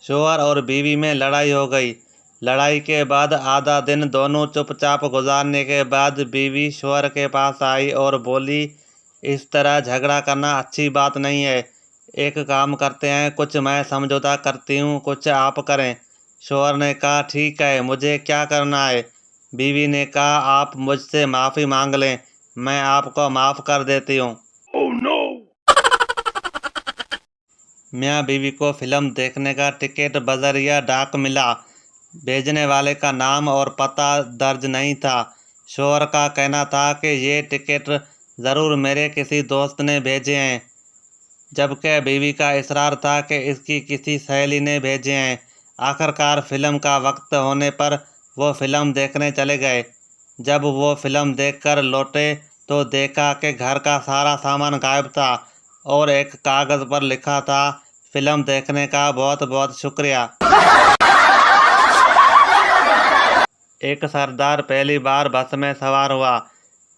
शौहर और बीवी में लड़ाई हो गई। लड़ाई के बाद आधा दिन दोनों चुपचाप गुजारने के बाद बीवी शौहर के पास आई और बोली, इस तरह झगड़ा करना अच्छी बात नहीं है। एक काम करते हैं, कुछ मैं समझौता करती हूँ, कुछ आप करें। शौहर ने कहा, ठीक है, मुझे क्या करना है? बीवी ने कहा, आप मुझसे माफ़ी मांग लें, मैं आपको माफ़ कर देती हूँ। Oh no! मियाँ बीवी को फिल्म देखने का टिकट बजरिया डाक मिला। भेजने वाले का नाम और पता दर्ज नहीं था। शौहर का कहना था कि ये टिकट ज़रूर मेरे किसी दोस्त ने भेजे हैं, जबकि बीवी का इसरार था कि इसकी किसी सहेली ने भेजे हैं। आखिरकार फिल्म का वक्त होने पर वो फिल्म देखने चले गए। जब वो फिल्म देखकर लौटे तो देखा कि घर का सारा सामान गायब था और एक कागज़ पर लिखा था, फिल्म देखने का बहुत बहुत शुक्रिया। एक सरदार पहली बार बस में सवार हुआ।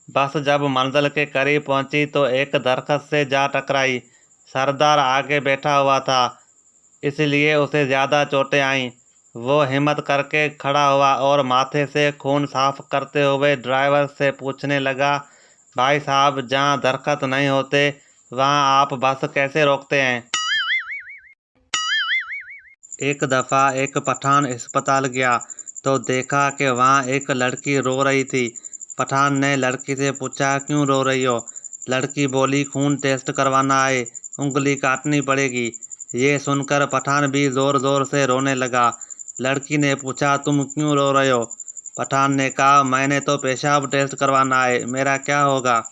बस जब मंजिल के करीब पहुंची तो एक दरख्त से जा टकराई। सरदार आगे बैठा हुआ था, इसलिए उसे ज़्यादा चोटें आईं। वो हिम्मत करके खड़ा हुआ और माथे से खून साफ करते हुए ड्राइवर से पूछने लगा, भाई साहब, जहाँ दरख्त नहीं होते वहाँ आप बस कैसे रोकते हैं? एक दफ़ा एक पठान अस्पताल गया तो देखा कि वहाँ एक लड़की रो रही थी। पठान ने लड़की से पूछा, क्यों रो रही हो? लड़की बोली, खून टेस्ट करवाना है, उंगली काटनी पड़ेगी। ये सुनकर पठान भी ज़ोर ज़ोर से रोने लगा। लड़की ने पूछा, तुम क्यों रो रहे हो? पठान ने कहा, मैंने तो पेशाब टेस्ट करवाना है, मेरा क्या होगा?